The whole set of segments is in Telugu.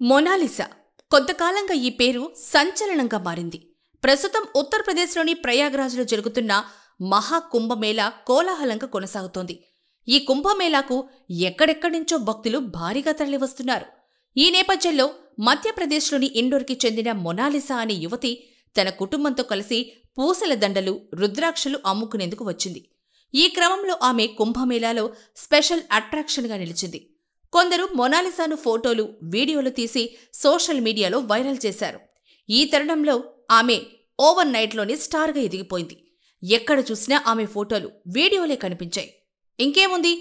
మొనాలిసా కొంతకాలంగా ఈ పేరు సంచలనంగా మారింది. ప్రస్తుతం ఉత్తరప్రదేశ్లోని ప్రయాగ్రాజ్లో జరుగుతున్న మహాకుంభమేళా కోలాహలంగా కొనసాగుతోంది. ఈ కుంభమేళాకు ఎక్కడెక్కడి నుంచో భక్తులు భారీగా తరలివస్తున్నారు. ఈ నేపథ్యంలో మధ్యప్రదేశ్లోని ఇండోర్కి చెందిన మొనాలిసా అనే యువతి తన కుటుంబంతో కలిసి పూసల దండలు, రుద్రాక్షలు అమ్ముకునేందుకు వచ్చింది. ఈ క్రమంలో ఆమె కుంభమేళాలో స్పెషల్ అట్రాక్షన్గా నిలిచింది. కొందరు మొనాలిసాను ఫోటోలు, వీడియోలు తీసి సోషల్ మీడియాలో వైరల్ చేశారు. ఈ తరుణంలో ఆమె ఓవర్ నైట్లోని స్టార్గా ఎదిగిపోయింది. ఎక్కడ చూసినా ఆమె ఫోటోలు, వీడియోలే కనిపించాయి. ఇంకేముంది,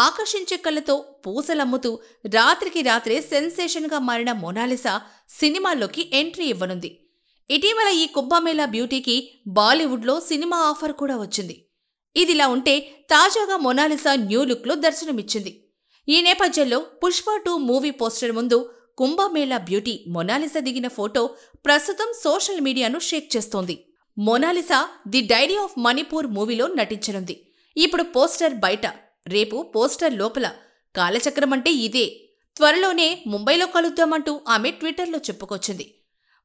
ఆకర్షించే కళ్ళతో పూసలమ్ముతూ రాత్రికి రాత్రే సెన్సేషన్గా మారిన మొనాలిసా సినిమాల్లోకి ఎంట్రీ ఇవ్వనుంది. ఇటీవల ఈ కుంభమేళా బ్యూటీకి బాలీవుడ్లో సినిమా ఆఫర్ కూడా వచ్చింది. ఇదిలా ఉంటే తాజాగా మొనాలిసా న్యూ లుక్లో దర్శనమిచ్చింది. ఈ నేపథ్యంలో పుష్ప 2 మూవీ పోస్టర్ ముందు కుంభమేళా బ్యూటీ మొనాలిసా దిగిన ఫోటో ప్రస్తుతం సోషల్ మీడియాను షేక్ చేస్తోంది. Mona Lisa the diary of Manipur మూవీలో నటించనుంది. ఇప్పుడు పోస్టర్ బయట, రేపు పోస్టర్ లోపల. కాలచక్రమంటే ఇదే. త్వరలోనే ముంబైలో కలుద్దామంటూ ఆమె ట్విట్టర్లో చెప్పుకొచ్చింది.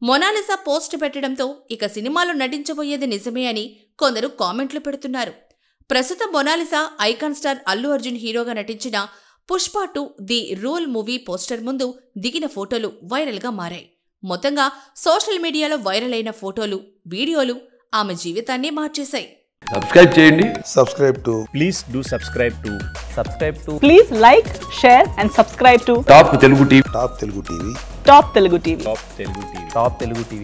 మొనాలిసా పోస్ట్ పెట్టడంతో ఇక సినిమాలో నటించబోయేది నిజమే అని కొందరు కామెంట్లు పెడుతున్నారు. ప్రస్తుతం Mona Lisa icon star Allu Arjun హీరోగా నటించిన Pushpa 2 the rule movie poster ముందు దిగిన ఫోటోలు వైరల్గా మారాయి. మొత్తంగా సోషల్ మీడియాలో వైరల్ అయిన ఫోటోలు, వీడియోలు ఆమె జీవితాన్నే మార్చేశాయి. సబ్స్క్రైబ్ చేయండి. Please do subscribe to. Please like, share and subscribe to top Telugu TV. Top Telugu TV. Top Telugu TV.